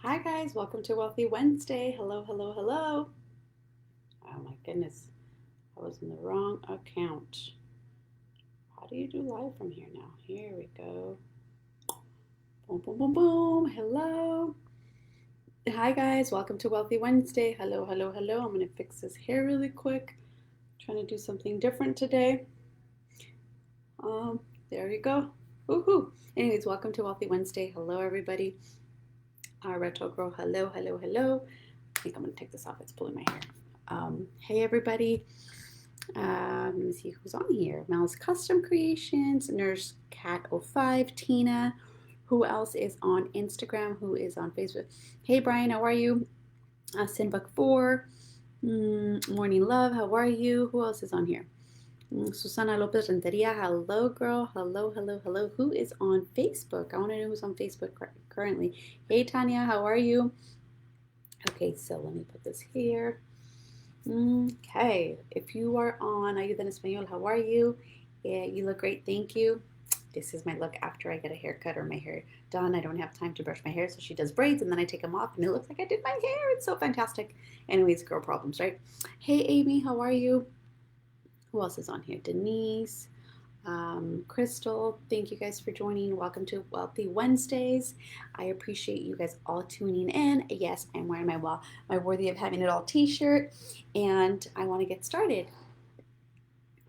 Hi guys, welcome to Wealthy Wednesday. Hello, hello, hello. Oh my goodness, I was in the wrong account. How do you do live from here now? Here we go. Boom, boom, boom, boom. Hello. Hi guys, welcome to Wealthy Wednesday. Hello, hello, hello. I'm gonna fix this hair really quick. Trying to do something different today. There you go. Woohoo. Anyways, welcome to Wealthy Wednesday. Hello everybody. Retro Girl, hello, hello, hello. I think I'm gonna take this off. It's pulling my hair. Hey everybody. Let me see who's on here. Mel's Custom Creations, Nurse Cat 05, Tina. Who else is on Instagram? Who is on Facebook? Hey Brian, how are you? Sinbuck 4. Morning Love, how are you? Who else is on here? Susana Lopez Renteria, hello girl. Hello, hello, hello. Who is on Facebook? I want to know who's on Facebook currently. Hey Tanya, how are you? Okay, so let me put this here. Okay, if you are on Ayuda en Español, how are you? Yeah, you look great, thank you. This is my look after I get a haircut or my hair done. I don't have time to brush my hair, so she does braids and then I take them off and it looks like I did my hair. It's so fantastic. Anyways, girl problems, right? Hey, Amy, how are you? Who else is on here? Denise, Crystal, thank you guys for joining. Welcome to Wealthy Wednesdays. I appreciate you guys all tuning in. Yes, I'm wearing my Worthy of Having It All t-shirt, and I want to get started.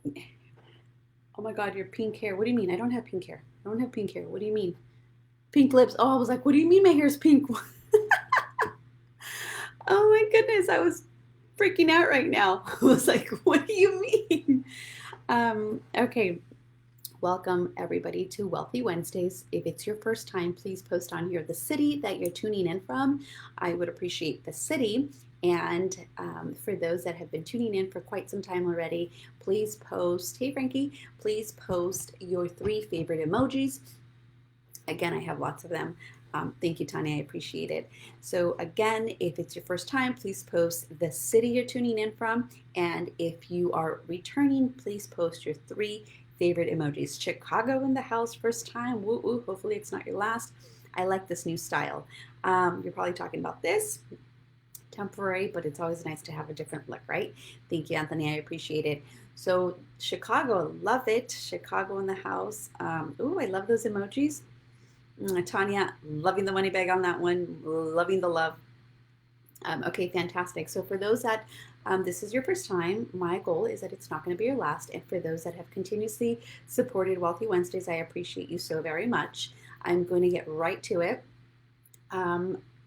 Oh my God, your pink hair. What do you mean? I don't have pink hair. I don't have pink hair. What do you mean? Pink lips. Oh, I was like, what do you mean my hair is pink? Oh my goodness, I was freaking out right now. I was like, what do you mean? Okay, welcome everybody to Wealthy Wednesdays. If it's your first time, please post on here the city that you're tuning in from. I would appreciate the city. And for those that have been tuning in for quite some time already, please post, hey Frankie, please post your 3 favorite emojis. Again, I have lots of them. Thank you, Tanya. I appreciate it. So again, if it's your first time, please post the city you're tuning in from. And if you are returning, please post your 3 favorite emojis. Chicago in the house, first time. Woo woo. Hopefully it's not your last. I like this new style. You're probably talking about this. Temporary, but it's always nice to have a different look, right? Thank you, Anthony. I appreciate it. So Chicago, love it. Chicago in the house. Ooh, I love those emojis. Tanya, loving the money bag on that one, loving the love. Okay, fantastic. So for those that this is your first time, my goal is that it's not going to be your last. And for those that have continuously supported Wealthy Wednesdays, I appreciate you so very much. I'm going to get right to it.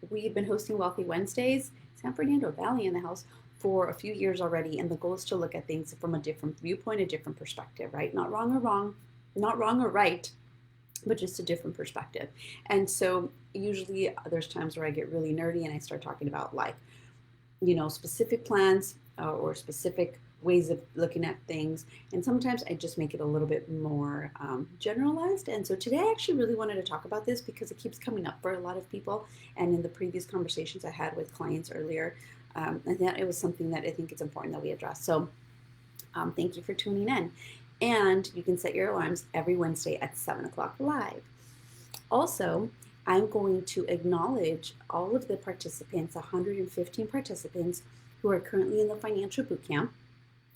We've been hosting Wealthy Wednesdays, San Fernando Valley in the house, for a few years already. And the goal is to look at things from a different viewpoint, a different perspective, right? Not wrong or right, but just a different perspective. And so usually there's times where I get really nerdy and I start talking about like, specific plans or specific ways of looking at things. And sometimes I just make it a little bit more generalized. And so today I actually really wanted to talk about this because it keeps coming up for a lot of people. And in the previous conversations I had with clients earlier, I thought it was something that I think it's important that we address. So thank you for tuning in. And you can set your alarms every Wednesday at 7 o'clock live. Also, I'm going to acknowledge all of the participants, 115 participants who are currently in the financial bootcamp.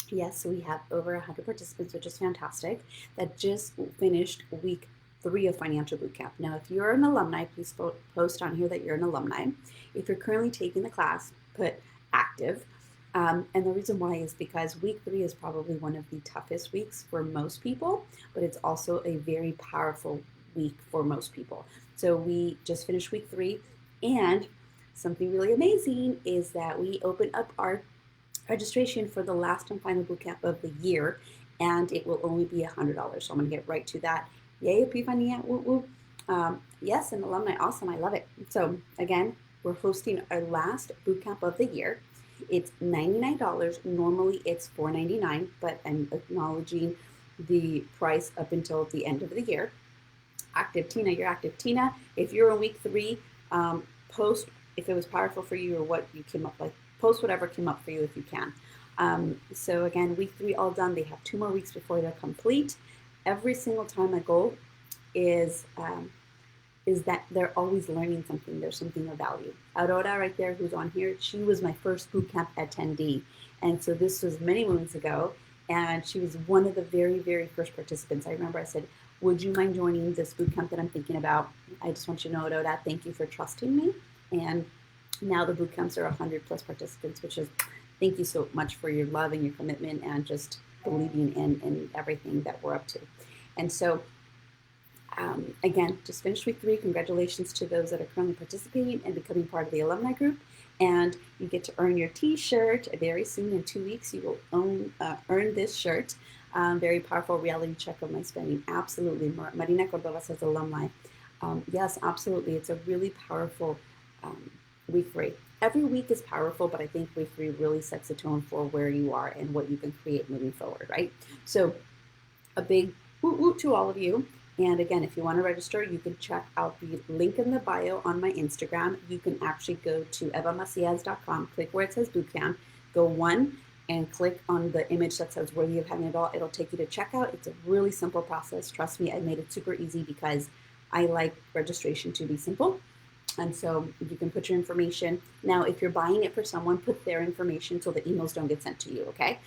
Yes, so we have over 100 participants, which is fantastic, that just finished week 3 of financial bootcamp. Now, if you're an alumni, please post on here that you're an alumni. If you're currently taking the class, put active. And the reason why is because week 3 is probably one of the toughest weeks for most people, but it's also a very powerful week for most people. So we just finished week 3, and something really amazing is that we open up our registration for the last and final bootcamp of the year, and it will only be $100. So I'm going to get right to that. Yay, Epiphania, woo woo. Yes, an alumni, awesome, I love it. So again, we're hosting our last bootcamp of the year. It's $99. Normally it's $4.99, but I'm acknowledging the price up until the end of the year. Active Tina, you're active Tina. If you're in week 3, post if it was powerful for you or what you came up with. Post whatever came up for you if you can. So again, week 3 all done. They have 2 more weeks before they're complete. Every single time my goal is is that they're always learning something. There's something of value. Aurora, right there, who's on here, she was my first boot camp attendee. And so this was many moons ago. And she was one of the very, very first participants. I remember I said, would you mind joining this boot camp that I'm thinking about? I just want you to know, Aurora, thank you for trusting me. And now the boot camps are 100 plus participants, which is, thank you so much for your love and your commitment and just believing in everything that we're up to. And so again, just finished week 3. Congratulations to those that are currently participating and becoming part of the alumni group. And you get to earn your t-shirt very soon. In 2 weeks, you will earn this shirt. Very powerful reality check of my spending. Absolutely. Marina Cordova says alumni. Yes, absolutely. It's a really powerful week 3. Every week is powerful, but I think week 3 really sets the tone for where you are and what you can create moving forward, right? So a big woot woot to all of you. And again, if you want to register, you can check out the link in the bio on my Instagram. You can actually go to evamacias.com, click where it says bootcamp, go 1 and click on the image that says worthy of having it all. It'll take you to checkout. It's a really simple process. Trust me, I made it super easy because I like registration to be simple. And so you can put your information. Now, if you're buying it for someone, put their information so the emails don't get sent to you, okay?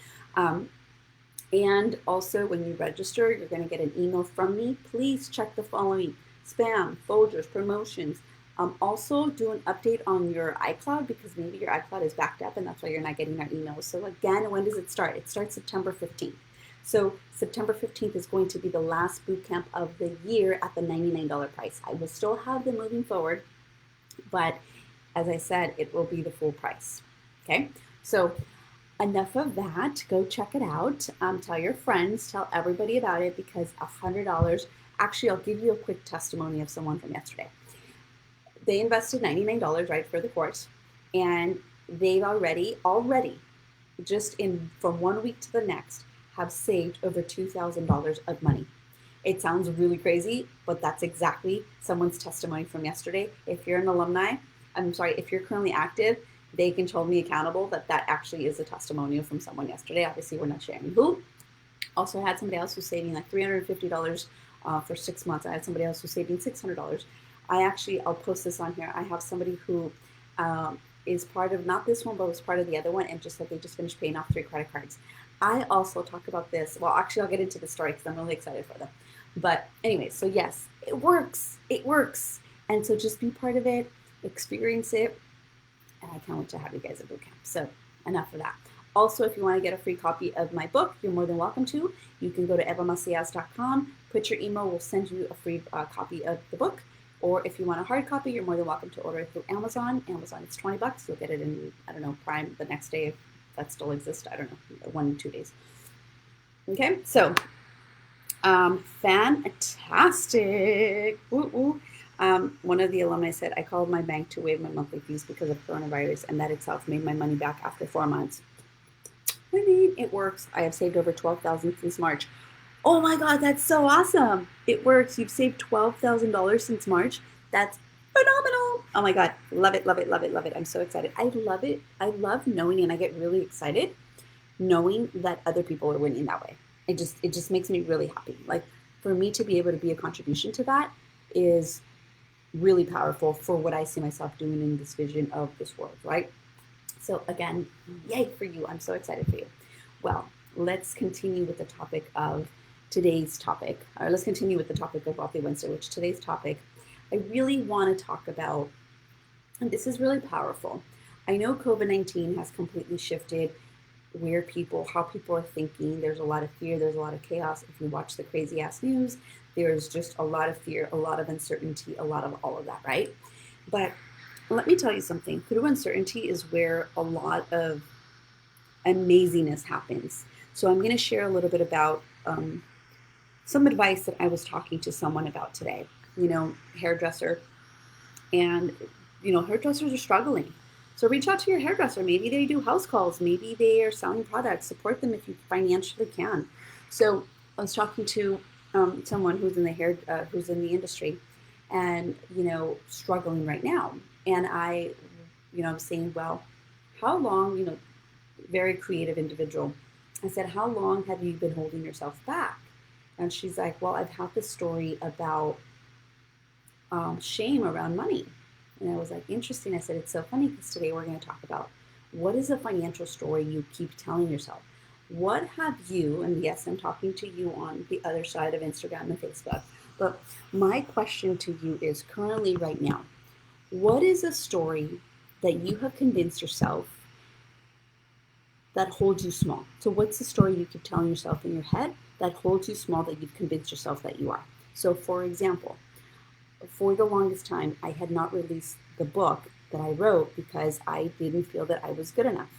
And also, when you register, you're going to get an email from me. Please check the following: spam, Folgers, promotions. Also, do an update on your iCloud because maybe your iCloud is backed up and that's why you're not getting our emails. So again, when does it start? It starts September 15th. So September 15th is going to be the last boot camp of the year at the $99 price. I will still have them moving forward, but as I said, it will be the full price. Okay, so enough of that. Go check it out. Tell your friends, tell everybody about it because $100. Actually, I'll give you a quick testimony of someone from yesterday. They invested $99, right, for the course, and they've already, just in from 1 week to the next, have saved over $2,000 of money. It sounds really crazy, but that's exactly someone's testimony from yesterday. If you're an alumni, if you're currently active, they can hold me accountable that actually is a testimonial from someone yesterday. Obviously, we're not sharing who. Also, I had somebody else who's saving like $350 for 6 months. I had somebody else who's saving $600. I'll post this on here. I have somebody who is part of, not this one, but was part of the other one, and just said they just finished paying off 3 credit cards. I also talk about this. Well, actually, I'll get into the story because I'm really excited for them. But anyway, so yes, it works. It works. And so just be part of it, experience it. And I can't wait to have you guys at bootcamp. So enough of that. Also, if you want to get a free copy of my book, you're more than welcome to. You can go to evamacias.com, put your email, we'll send you a free copy of the book. Or if you want a hard copy, you're more than welcome to order it through Amazon. Amazon, it's $20. You'll get it in, Prime the next day if that still exists. I don't know, 1 to 2 days. Okay, so fantastic. Ooh. One of the alumni said, I called my bank to waive my monthly fees because of coronavirus, and that itself made my money back after 4 months. I mean, it works. I have saved over $12,000 since March. Oh my God, that's so awesome. It works. You've saved $12,000 since March. That's phenomenal. Oh my God. Love it, love it, love it, love it. I'm so excited. I love it. I love knowing, and I get really excited knowing that other people are winning that way. It just makes me really happy. Like, for me to be able to be a contribution to that is really powerful for what I see myself doing in this vision of this world, right? So again, yay for you. I'm so excited for you. Well, let's continue with the topic of today's topic. Or let's continue with the topic of Wealthy Wednesday, which today's topic, I really want to talk about, and this is really powerful. I know COVID-19 has completely shifted how people are thinking. There's a lot of fear. There's a lot of chaos. If you watch the crazy ass news, there's just a lot of fear, a lot of uncertainty, a lot of all of that, right? But let me tell you something. Through uncertainty is where a lot of amazingness happens. So I'm going to share a little bit about some advice that I was talking to someone about today. Hairdresser, and hairdressers are struggling. So reach out to your hairdresser. Maybe they do house calls. Maybe they are selling products. Support them if you financially can. So I was talking to someone who's in the industry, and struggling right now. And I was saying, well, how long? Very creative individual. I said, how long have you been holding yourself back? And she's like, well, I've had this story about shame around money. And I was like, interesting. I said, it's so funny because today we're going to talk about what is a financial story you keep telling yourself? What have you, and yes, I'm talking to you on the other side of Instagram and Facebook, but my question to you is currently right now, what is a story that you have convinced yourself that holds you small? So, what's the story you keep telling yourself in your head that holds you small that you've convinced yourself that you are? So, for example, for the longest time, I had not released the book that I wrote because I didn't feel that I was good enough.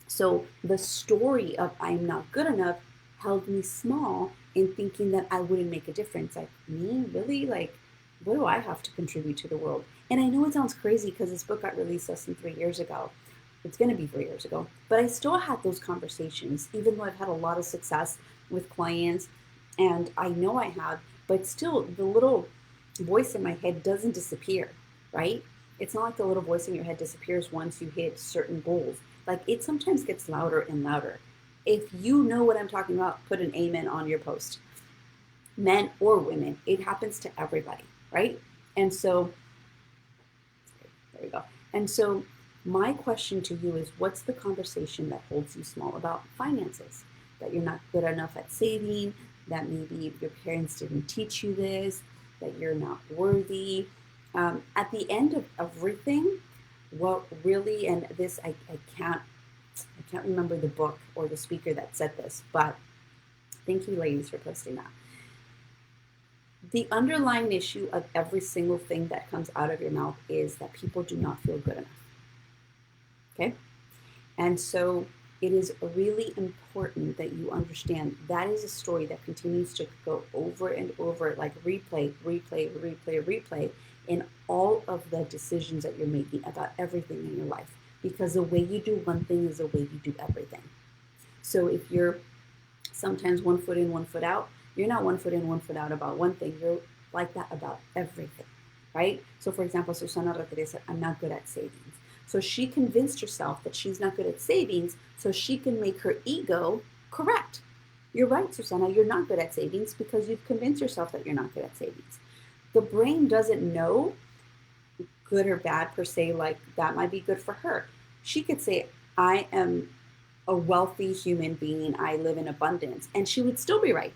So the story of I'm not good enough held me small in thinking that I wouldn't make a difference. Like, me, really? Like, what do I have to contribute to the world? And I know it sounds crazy because this book got released less than 3 years ago. It's going to be 3 years ago. But I still had those conversations, even though I've had a lot of success with clients, and I know I have, but still the little voice in my head doesn't disappear, right? It's not like the little voice in your head disappears once you hit certain goals. Like, it sometimes gets louder and louder. If you know what I'm talking about, put an amen on your post. Men or women, it happens to everybody, right? And so, there we go. And so, my question to you is, what's the conversation that holds you small about finances? That you're not good enough at saving, that maybe your parents didn't teach you this, that you're not worthy. At the end of everything, what really, and this I can't remember the book or the speaker that said this, but thank you, ladies, for posting that. The underlying issue of every single thing that comes out of your mouth is that people do not feel good enough. Okay? And so it is really important that you understand that is a story that continues to go over and over, like replay, replay, replay, replay in all of the decisions that you're making about everything in your life. Because the way you do one thing is the way you do everything. So if you're sometimes 1 foot in, 1 foot out, you're not 1 foot in, 1 foot out about one thing. You're like that about everything, right? So for example, Susana Rodriguez said, I'm not good at savings. So she convinced herself that she's not good at savings so she can make her ego correct. You're right, Susana, you're not good at savings because you've convinced yourself that you're not good at savings. The brain doesn't know good or bad per se, like that might be good for her. She could say, I am a wealthy human being, I live in abundance, and she would still be right.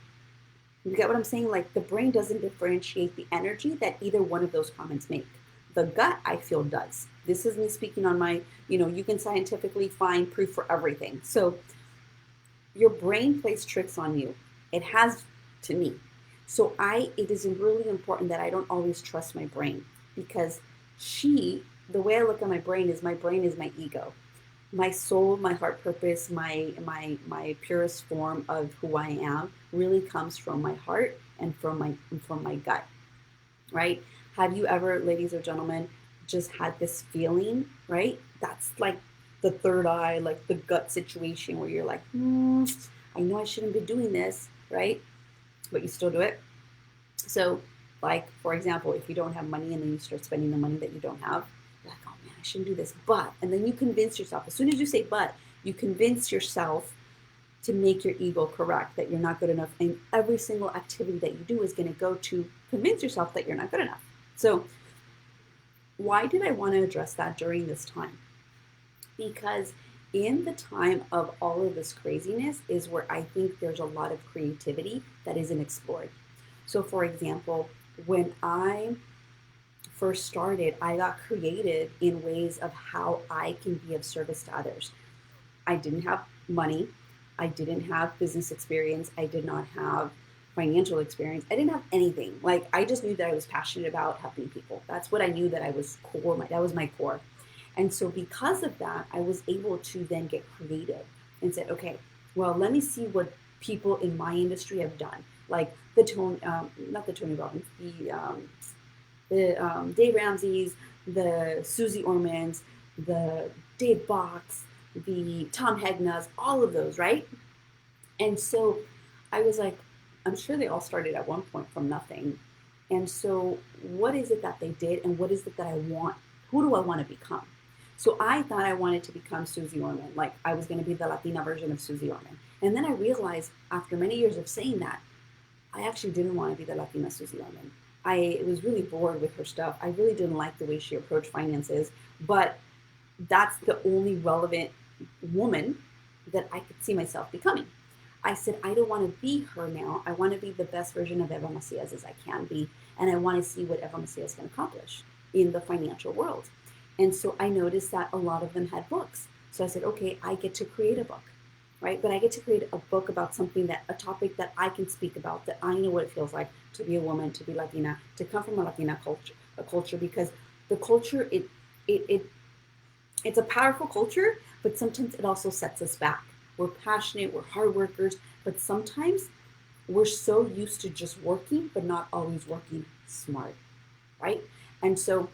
You get what I'm saying? Like, the brain doesn't differentiate the energy that either one of those comments make. The gut, I feel, does. This is me speaking on my, you can scientifically find proof for everything. So your brain plays tricks on you. It has to me. So it is really important that I don't always trust my brain, because the way I look at my brain is my ego. My soul, my heart purpose, my purest form of who I am really comes from my heart and from my gut, right? Have you ever, ladies or gentlemen, just had this feeling, right? That's like the third eye, like the gut situation where you're like, I know I shouldn't be doing this, right? But you still do it. So, like, for example, if you don't have money and then you start spending the money that you don't have, you're like, oh man, I shouldn't do this. But, and then you convince yourself, as soon as you say but, you convince yourself to make your ego correct, that you're not good enough. And every single activity that you do is going to go to convince yourself that you're not good enough. So, why did I want to address that during this time? Because in the time of all of this craziness is where I think there's a lot of creativity that isn't explored. So, for example, when I first started, I got creative in ways of how I can be of service to others. I didn't have money. I didn't have business experience. I did not have financial experience. I didn't have anything. Like, I just knew that I was passionate about helping people. That's what I knew that I was core. That was my core. And so because of that, I was able to then get creative and said, okay, well, let me see what people in my industry have done. Like not the Tony Robbins, the Dave Ramsey's, the Susie Ormans, the Dave Box, the Tom Hegna's, all of those, right? And so I was like, I'm sure they all started at one point from nothing. And so what is it that they did, and what is it that I want? Who do I want to become? So I thought I wanted to become Susie Orman, like I was going to be the Latina version of Susie Orman. And then I realized after many years of saying that, I actually didn't want to be the Latina Susie Orman. I was really bored with her stuff. I really didn't like the way she approached finances, but that's the only relevant woman that I could see myself becoming. I said, I don't want to be her now. I want to be the best version of Eva Macias as I can be. And I want to see what Eva Macias can accomplish in the financial world. And so I noticed that a lot of them had books. So I said, okay, I get to create a book, right? But I get to create a book about something that, a topic that I can speak about, that I know what it feels like to be a woman, to be Latina, to come from a Latina culture, because the culture, it it's a powerful culture, but sometimes it also sets us back. We're passionate, we're hard workers, but sometimes we're so used to just working, but not always working smart, right? And so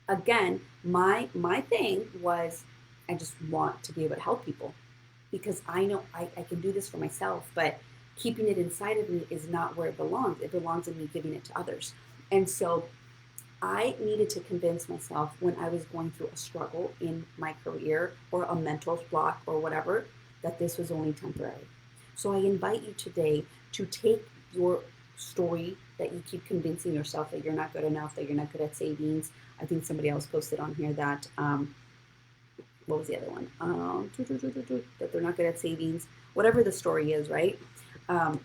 again, my thing was I just want to be able to help people because I know I can do this for myself, but keeping it inside of me is not where it belongs. It belongs in me giving it to others. And so I needed to convince myself when I was going through a struggle in my career or a mental block or whatever that this was only temporary. So I invite you today to take your story that you keep convincing yourself that you're not good enough, that you're not good at savings. I think somebody else posted on here that, what was the other one? That they're not good at savings, whatever the story is, right? Um,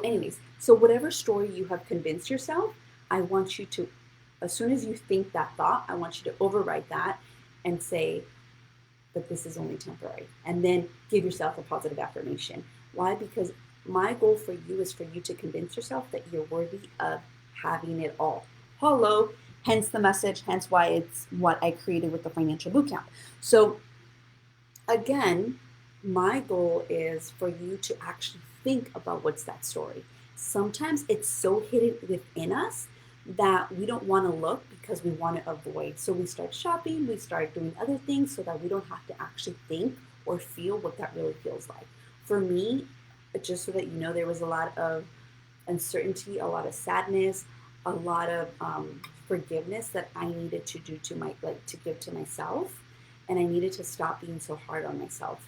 anyways, so whatever story you have convinced yourself, I want you to, as soon as you think that thought, I want you to overwrite that and say, but this is only temporary. And then give yourself a positive affirmation. Why? Because my goal for you is for you to convince yourself that you're worthy of having it all. Hello. Hence the message, hence why it's what I created with the financial bootcamp. So again, my goal is for you to actually think about what's that story. Sometimes it's so hidden within us that we don't want to look because we want to avoid. So we start shopping, we start doing other things so that we don't have to actually think or feel what that really feels like. For me, just so that you know, there was a lot of uncertainty, a lot of sadness, a lot of forgiveness that I needed to do to to give to myself, and I needed to stop being so hard on myself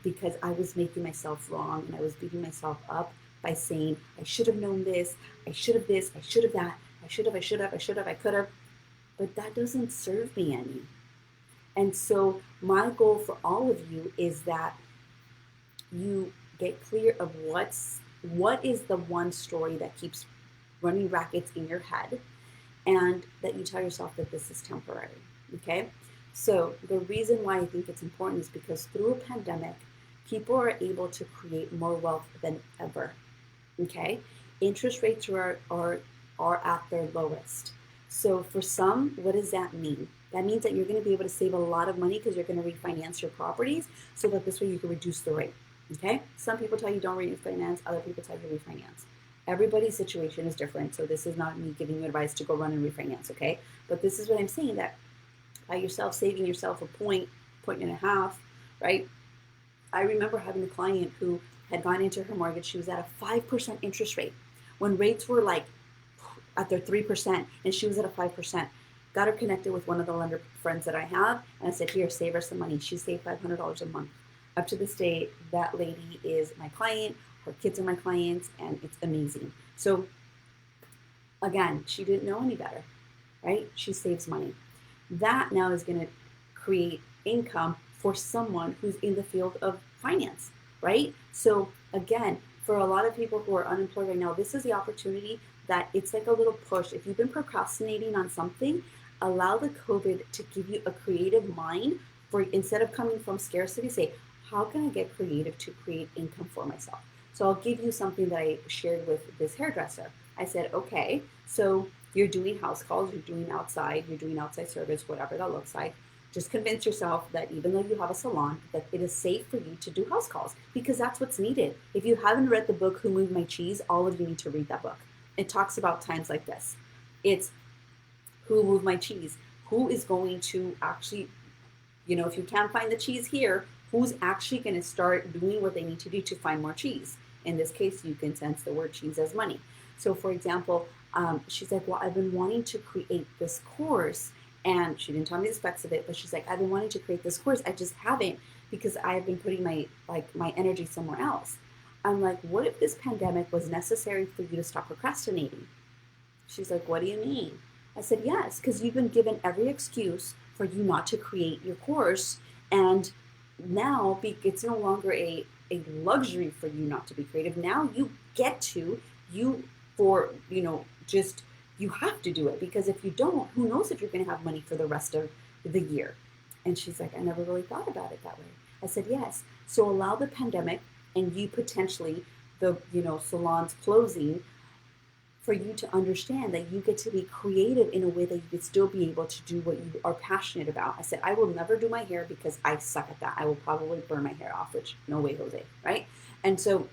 because I was making myself wrong and I was beating myself up by saying I should have known this, I should have this, I should have that, I should have, I could have, but that doesn't serve me any. And so my goal for all of you is that you get clear of what is the one story that keeps running rackets in your head, and that you tell yourself that this is temporary. Okay? So the reason why I think it's important is because through a pandemic, people are able to create more wealth than ever. Okay? Interest rates are at their lowest. So for some, what does that mean? That means that you're going to be able to save a lot of money because you're going to refinance your properties so that this way you can reduce the rate. Okay? Some people tell you don't refinance, other people tell you refinance. Everybody's situation is different, so this is not me giving you advice to go run and refinance, okay? But this is what I'm saying, that by yourself saving yourself a point and a half, right? I remember having a client who had gone into her mortgage. She was at a 5% interest rate when rates were like at their 3%, and she was at a 5%. Got her connected with one of the lender friends that I have, and I said, here, save her some money. She saved $500 a month. Up to this day, that lady is my client. Her kids are my clients, and it's amazing. So again, she didn't know any better, right? She saves money. That now is going to create income for someone who's in the field of finance, right? So again, for a lot of people who are unemployed right now, this is the opportunity that it's like a little push. If you've been procrastinating on something, allow the COVID to give you a creative mind for, instead of coming from scarcity, say, how can I get creative to create income for myself? So I'll give you something that I shared with this hairdresser. I said, okay, so you're doing house calls, you're doing outside service, whatever that looks like. Just convince yourself that even though you have a salon, that it is safe for you to do house calls because that's what's needed. If you haven't read the book, Who Moved My Cheese, all of you need to read that book. It talks about times like this. It's who moved my cheese? Who is going to actually, if you can't find the cheese here, who's actually going to start doing what they need to do to find more cheese? In this case, you can sense the word cheese as money. So for example, she's like, well, I've been wanting to create this course, and she didn't tell me the specs of it, but she's like, I've been wanting to create this course. I just haven't because I've been putting my energy somewhere else. I'm like, what if this pandemic was necessary for you to stop procrastinating? She's like, what do you mean? I said, yes, because you've been given every excuse for you not to create your course. And now it's no longer a luxury for you not to be creative. Now you get to, you, for, just, you have to do it, because if you don't, who knows if you're going to have money for the rest of the year. And she's like, I never really thought about it that way. I said, yes. So allow the pandemic and you potentially, the, salons closing, for you to understand that you get to be creative in a way that you could still be able to do what you are passionate about. I said, I will never do my hair because I suck at that. I will probably burn my hair off, which no way, Jose, right? And so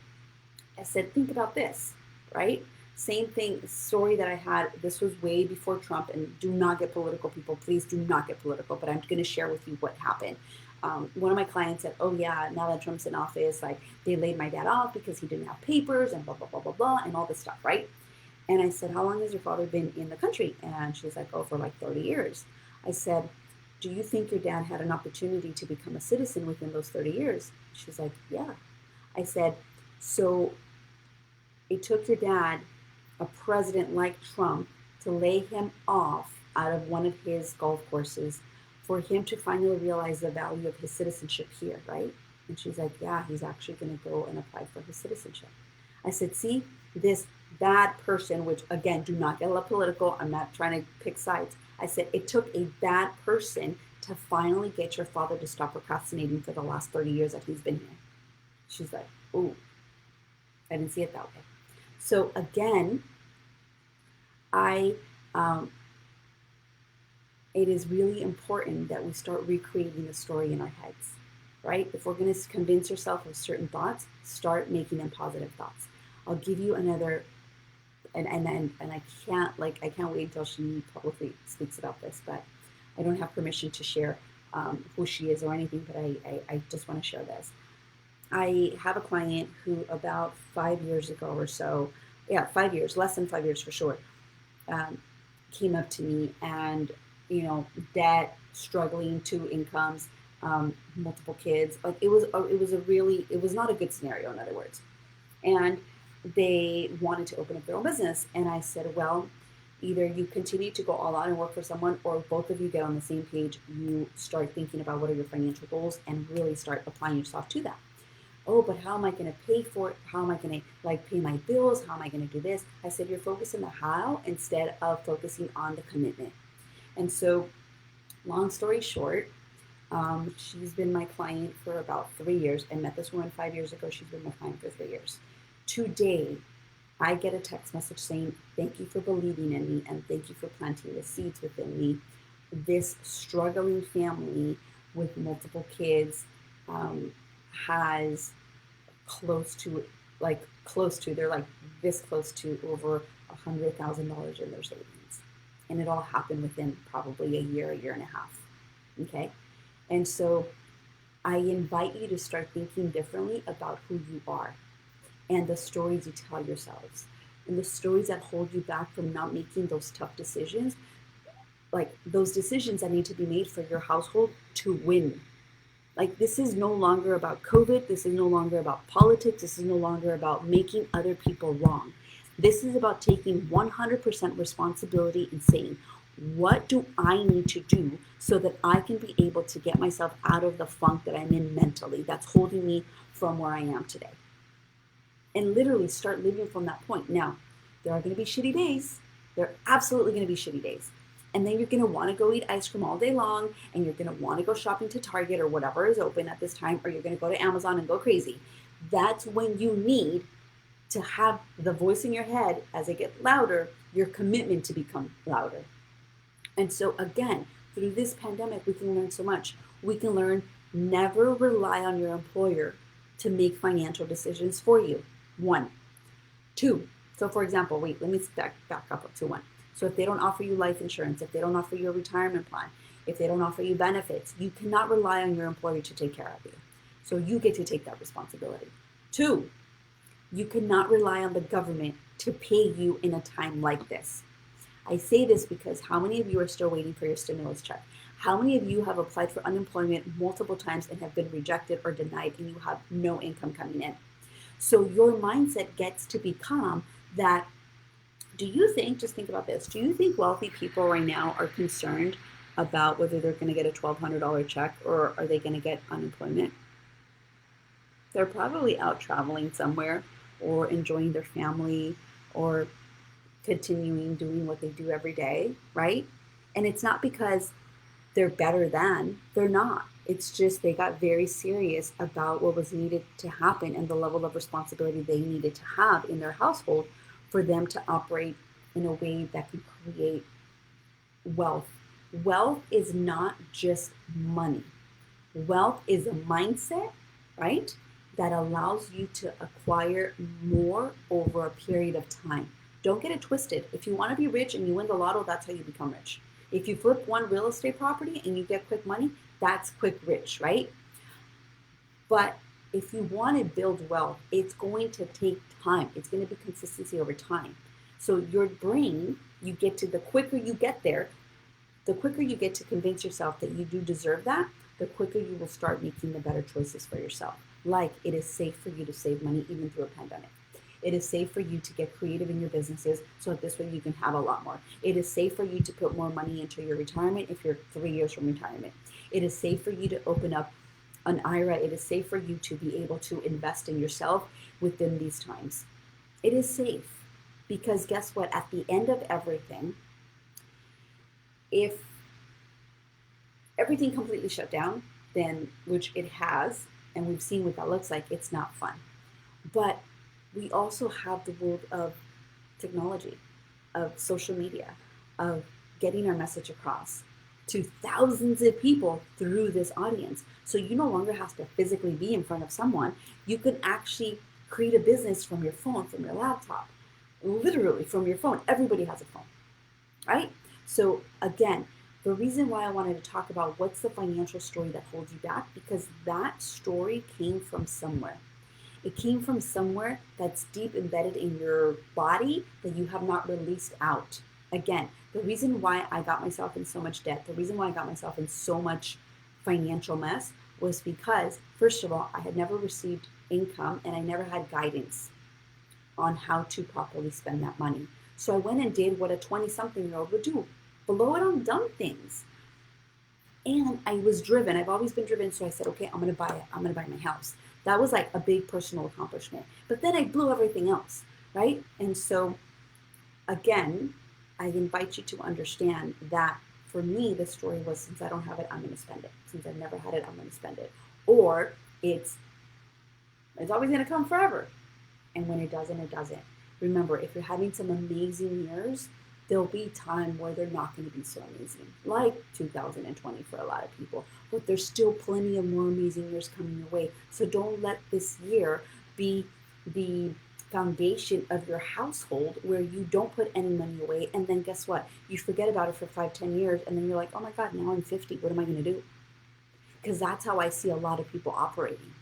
I said, think about this, right? Same thing, story that I had, this was way before Trump, and do not get political, people. Please do not get political, but I'm going to share with you what happened. One of my clients said, oh yeah, now that Trump's in office, like they laid my dad off because he didn't have papers and blah, blah, blah, blah, blah, and all this stuff, right? And I said, how long has your father been in the country? And she's like, oh, for like 30 years. I said, do you think your dad had an opportunity to become a citizen within those 30 years? She's like, yeah. I said, so it took your dad, a president like Trump, to lay him off out of one of his golf courses for him to finally realize the value of his citizenship here, right? And she's like, yeah, he's actually going to go and apply for his citizenship. I said, see, this bad person, which again, do not get a little political. I'm not trying to pick sides. I said, it took a bad person to finally get your father to stop procrastinating for the last 30 years that he's been here. She's like, ooh, I didn't see it that way. So again, it is really important that we start recreating the story in our heads, right? If we're going to convince yourself of certain thoughts, start making them positive thoughts. I'll give you another, and I can't wait until she publicly speaks about this, but I don't have permission to share who she is or anything, but I just want to share this. I have a client who about 5 years ago or so, 5 years, less than 5 years for sure, came up to me and, debt, struggling, two incomes, multiple kids. Like it was not a good scenario, in other words. And they wanted to open up their own business. And I said, well, either you continue to go all out and work for someone, or both of you get on the same page. You start thinking about what are your financial goals and really start applying yourself to that. Oh, but how am I going to pay for it? How am I going to pay my bills? How am I going to do this? I said, you're focusing on the how instead of focusing on the commitment. And so, long story short, she's been my client for about 3 years. I met this woman 5 years ago. She's been my client for 3 years. Today, I get a text message saying, thank you for believing in me and thank you for planting the seeds within me. This struggling family with multiple kids has they're like this close to over $100,000 in their savings. And it all happened within probably a year and a half. Okay. And so I invite you to start thinking differently about who you are and the stories you tell yourselves and the stories that hold you back from not making those tough decisions, like those decisions that need to be made for your household to win. Like this is no longer about COVID. This is no longer about politics. This is no longer about making other people wrong. This is about taking 100% responsibility and saying, what do I need to do so that I can be able to get myself out of the funk that I'm in mentally that's holding me from where I am today? And literally start living from that point. Now, there are going to be shitty days. There are absolutely going to be shitty days. And then you're going to want to go eat ice cream all day long, and you're going to want to go shopping to Target or whatever is open at this time, or you're going to go to Amazon and go crazy. That's when you need to have the voice in your head, as it gets louder, your commitment to become louder. And so again, through this pandemic, we can learn so much. We can learn never rely on your employer to make financial decisions for you. 1. 2. So for example, let me back up to 1. So if they don't offer you life insurance, if they don't offer you a retirement plan, if they don't offer you benefits, you cannot rely on your employer to take care of you. So you get to take that responsibility. 2, you cannot rely on the government to pay you in a time like this. I say this because how many of you are still waiting for your stimulus check? How many of you have applied for unemployment multiple times and have been rejected or denied and you have no income coming in? So your mindset gets to become that. Do you think, just think about this, do you think wealthy people right now are concerned about whether they're going to get a $1,200 check or are they going to get unemployment? They're probably out traveling somewhere or enjoying their family or continuing doing what they do every day, right? And it's not because they're better than, they're not. It's just they got very serious about what was needed to happen and the level of responsibility they needed to have in their household for them to operate in a way that can create wealth. Wealth is not just money. Wealth is a mindset, right? That allows you to acquire more over a period of time. Don't get it twisted. If you want to be rich and you win the lotto, that's how you become rich. If you flip one real estate property and you get quick money, that's quick rich, right? But if you want to build wealth, it's going to take time. It's going to be consistency over time. So your brain, you get to, the quicker you get there, the quicker you get to convince yourself that you do deserve that, the quicker you will start making the better choices for yourself. Like it is safe for you to save money even through a pandemic. It is safe for you to get creative in your businesses so that this way you can have a lot more. It is safe for you to put more money into your retirement if you're 3 years from retirement. It is safe for you to open up an IRA. It is safe for you to be able to invest in yourself within these times. It is safe because guess what? At the end of everything, if everything completely shut down, then, which it has, and we've seen what that looks like, it's not fun. But we also have the world of technology, of social media, of getting our message across to thousands of people through this audience. So you no longer have to physically be in front of someone. You can actually create a business from your phone, from your laptop, literally from your phone. Everybody has a phone, right? So again, the reason why I wanted to talk about what's the financial story that holds you back, because that story came from somewhere. It came from somewhere that's deep embedded in your body that you have not released out. Again, the reason why I got myself in so much debt, the reason why I got myself in so much financial mess was because, first of all, I had never received income and I never had guidance on how to properly spend that money. So I went and did what a 20-something-year-old would do, blow it on dumb things. And I was driven. I've always been driven. So I said, okay, I'm going to buy it. I'm going to buy my house. That was like a big personal accomplishment. But then I blew everything else, right? And so, again, I invite you to understand that for me, the story was, since I don't have it, I'm going to spend it. Since I've never had it, I'm going to spend it. Or it's always going to come forever. And when it doesn't, it doesn't. Remember, if you're having some amazing years, there'll be time where they're not going to be so amazing, like 2020 for a lot of people. But there's still plenty of more amazing years coming your way. So don't let this year be the foundation of your household where you don't put any money away. And then guess what? You forget about it for 5, 10 years. And then you're like, oh my God, now I'm 50. What am I going to do? Because that's how I see a lot of people operating,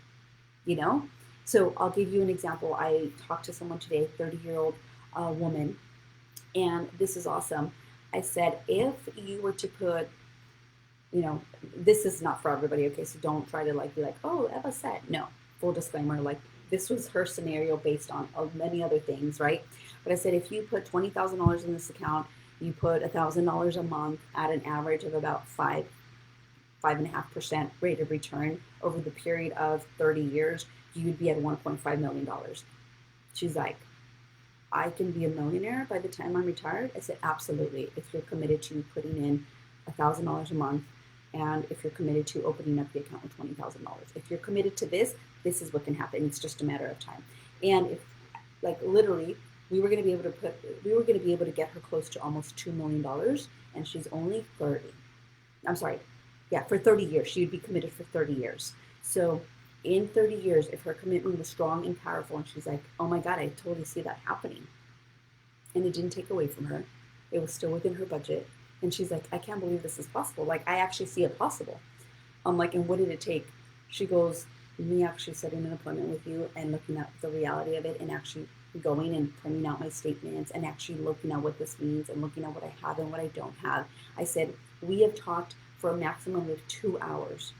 you know? So I'll give you an example. I talked to someone today, a 30-year-old woman, and this is awesome. I said, if you were to put, this is not for everybody, okay? So don't try to be like, oh, Eva said. No, full disclaimer, like this was her scenario based on many other things, right? But I said, if you put $20,000 in this account, you put $1,000 a month at an average of about 5.5% rate of return over the period of 30 years, you would be at $1.5 million. She's like, I can be a millionaire by the time I'm retired? I said, absolutely. If you're committed to putting in $1,000 a month, and if you're committed to opening up the account with $20,000. If you're committed to this, this is what can happen. It's just a matter of time. And if, literally, we were going to be able to get her close to almost $2 million, and she's only 30. I'm sorry. Yeah, for 30 years. She would be committed for 30 years. So in 30 years, if her commitment was strong and powerful, and she's like, oh my God, I totally see that happening. And it didn't take away from her. It was still within her budget. And she's like, I can't believe this is possible. I actually see it possible. I'm like, and what did it take? She goes, me actually setting an appointment with you and looking at the reality of it and actually going and printing out my statements and actually looking at what this means and looking at what I have and what I don't have. I said, we have talked for a maximum of 2 hours.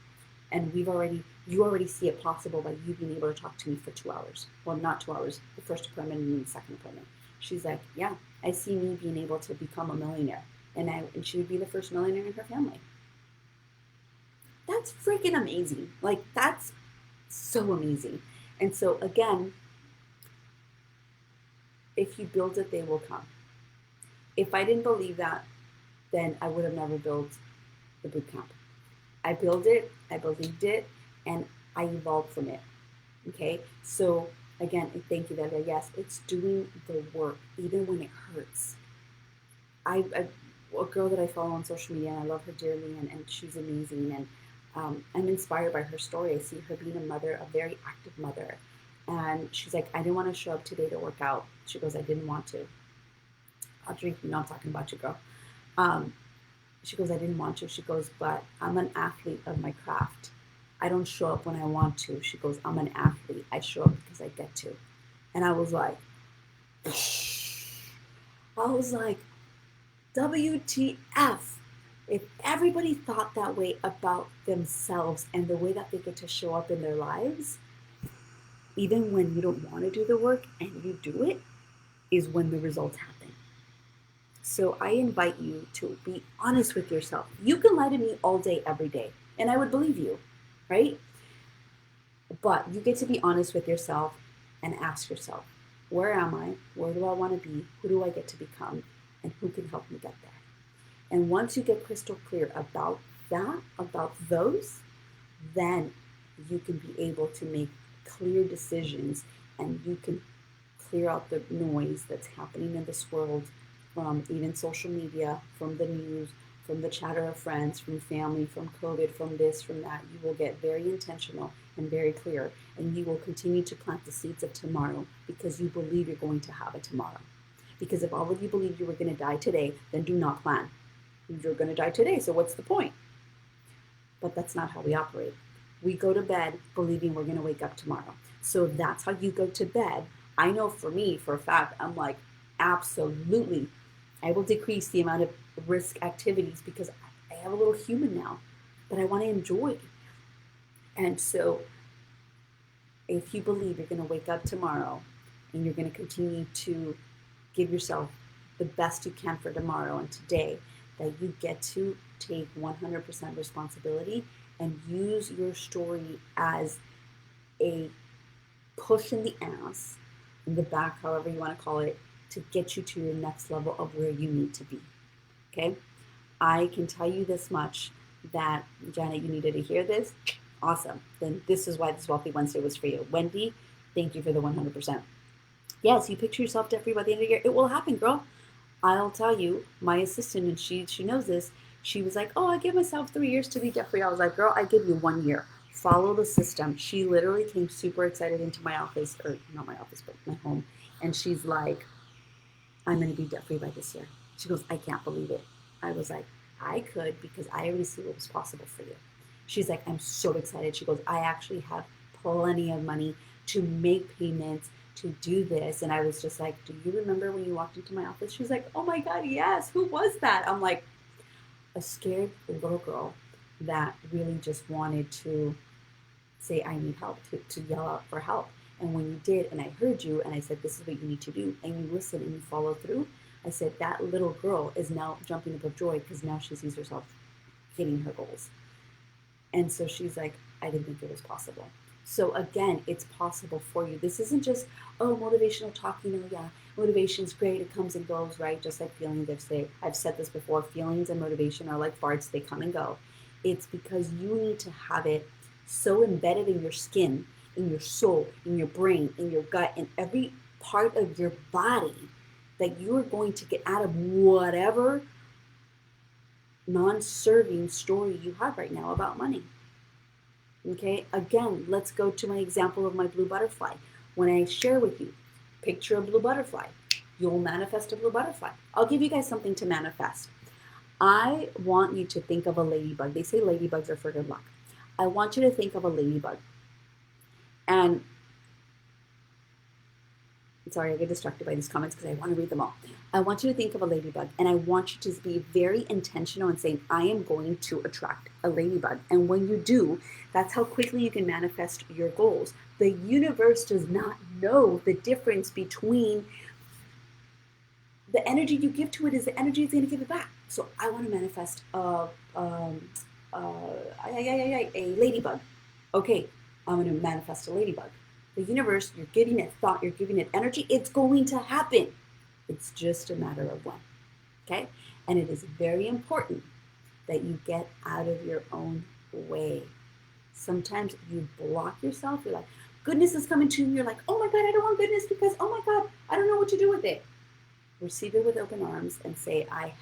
And we've already You already see it possible by you being able to talk to me for 2 hours. Well, not 2 hours, the first appointment and then the second appointment. She's like, yeah, I see me being able to become a millionaire. And she would be the first millionaire in her family. That's freaking amazing. Like, that's so amazing. And so, again, if you build it, they will come. If I didn't believe that, then I would have never built the boot camp. I built it, I believed it, and I evolved from it. Okay? So, again, thank you, Delia. Yes, it's doing the work, even when it hurts. A girl that I follow on social media, and I love her dearly, and she's amazing, and I'm inspired by her story. I see her being a mother, a very active mother, and she's like, I didn't want to show up today to work out. She goes, I didn't want to. Audrey, you know I'm talking about you, girl. Um, she goes, I didn't want to. She goes, but I'm an athlete of my craft. I don't show up when I want to. She goes, I'm an athlete. I show up because I get to. And I was like, WTF. If everybody thought that way about themselves and the way that they get to show up in their lives, even when you don't want to do the work and you do it, is when the results happen. So I invite you to be honest with yourself. You can lie to me all day, every day, and I would believe you, right? But you get to be honest with yourself and ask yourself, where am I? Where do I want to be? Who do I get to become? And who can help me get there? And once you get crystal clear about that, about those, then you can be able to make clear decisions, and you can clear out the noise that's happening in this world from even social media, from the news, from the chatter of friends, from family, from COVID, from this, from that. You will get very intentional and very clear, and you will continue to plant the seeds of tomorrow because you believe you're going to have a tomorrow. Because if all of you believe you were going to die today, then do not plan. You're going to die today, so what's the point? But that's not how we operate. We go to bed believing we're going to wake up tomorrow. So if that's how you go to bed, I know for me, for a fact, I'm like, absolutely, I will decrease the amount of risk activities because I have a little human now that I want to enjoy. And so if you believe you're going to wake up tomorrow and you're going to continue to give yourself the best you can for tomorrow and today, that you get to take 100% responsibility and use your story as a push in the ass, in the back, however you want to call it, to get you to your next level of where you need to be. Okay? I can tell you this much, that, Janet, you needed to hear this. Awesome. Then this is why this Wealthy Wednesday was for you. Wendy, thank you for the 100%. Yes, you picture yourself debt-free by the end of the year. It will happen, girl. I'll tell you, my assistant, and she knows this, she was like, oh, I give myself 3 years to be debt-free. I was like, girl, I give you 1 year. Follow the system. She literally came super excited into my office, or not my office, but my home. And she's like, I'm going to be debt-free by this year. She goes, I can't believe it. I was like, I could, because I already see what was possible for you. She's like, I'm so excited. She goes, I actually have plenty of money to make payments, to do this. And I was just like, do you remember when you walked into my office? She's like, oh my God, yes. Who was that? I'm like, a scared little girl that really just wanted to say, I need help, to yell out for help. And when you did, and I heard you, and I said, this is what you need to do, and you listen and you follow through, I said, that little girl is now jumping up with joy because now she sees herself hitting her goals. And so she's like, I didn't think it was possible. So again, it's possible for you. This isn't just, oh, motivational talking. Oh yeah, motivation's great. It comes and goes, right? Just like feelings. I've said this before. Feelings and motivation are like farts. They come and go. It's because you need to have it so embedded in your skin, in your soul, in your brain, in your gut, in every part of your body, that you are going to get out of whatever non-serving story you have right now about money. Okay, again, let's go to my example of my blue butterfly. When I share with you, picture a blue butterfly, you'll manifest a blue butterfly. I'll give you guys something to manifest. I want you to think of a ladybug. They say ladybugs are for good luck. I want you to think of a ladybug. And sorry, I get distracted by these comments because I want to read them all. I want you to think of a ladybug, and I want you to be very intentional in saying, I am going to attract a ladybug. And when you do, that's how quickly you can manifest your goals. The universe does not know the difference between the energy you give to it is the energy it's going to give it back. So I want to manifest a ladybug. Okay, I'm going to manifest a ladybug. The universe, you're giving it thought, you're giving it energy, it's going to happen. It's just a matter of when. Okay? And it is very important that you get out of your own way. Sometimes you block yourself. You're like, goodness is coming to you. You're like, oh my God, I don't want goodness because, oh my God, I don't know what to do with it. Receive it with open arms and say, I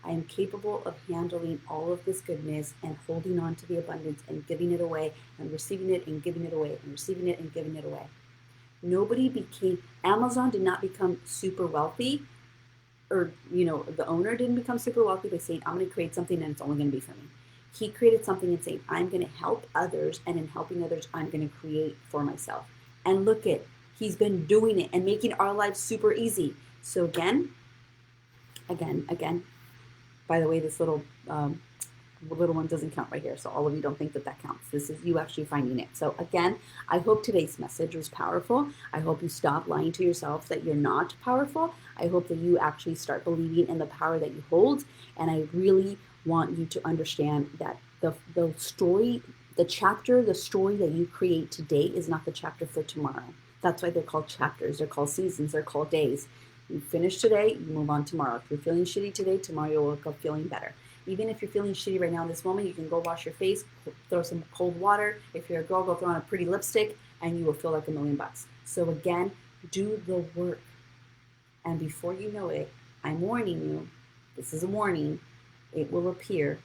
am capable of handling all of this goodness and holding on to the abundance and giving it away and receiving it and giving it away and receiving it and giving it away. Amazon did not become super wealthy, or, the owner didn't become super wealthy by saying, I'm going to create something and it's only going to be for me. He created something and saying, I'm going to help others, and in helping others, I'm going to create for myself. And look at, he's been doing it and making our lives super easy. So again, by the way, this little one doesn't count right here. So all of you don't think that counts. This is you actually finding it. So again, I hope today's message was powerful. I hope you stop lying to yourself that you're not powerful. I hope that you actually start believing in the power that you hold. And I really want you to understand that the story that you create today is not the chapter for tomorrow. That's why they're called chapters. They're called seasons. They're called days. You finish today, you move on tomorrow. If you're feeling shitty today, tomorrow you'll wake up feeling better. Even if you're feeling shitty right now in this moment, you can go wash your face, throw some cold water. If you're a girl, go throw on a pretty lipstick, and you will feel like $1,000,000. So again, do the work. And before you know it, I'm warning you, this is a warning, it will appear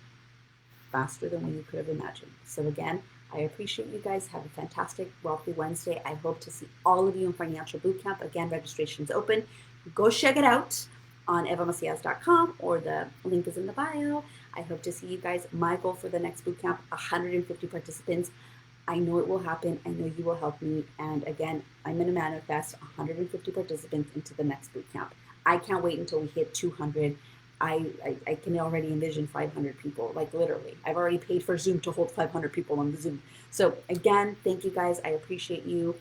faster than what you could have imagined. So again, I appreciate you guys. Have a fantastic Wealthy Wednesday. I hope to see all of you in Financial Bootcamp. Again, registration is open. Go check it out on evamacias.com, or the link is in the bio. I hope to see you guys. My goal for the next bootcamp, 150 participants. I know it will happen. I know you will help me. And again, I'm going to manifest 150 participants into the next bootcamp. I can't wait until we hit 200. I can already envision 500 people, like literally. I've already paid for Zoom to hold 500 people on the Zoom. So again, thank you guys. I appreciate you.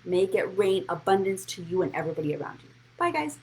Make it rain abundance to you and everybody around you. Bye, guys.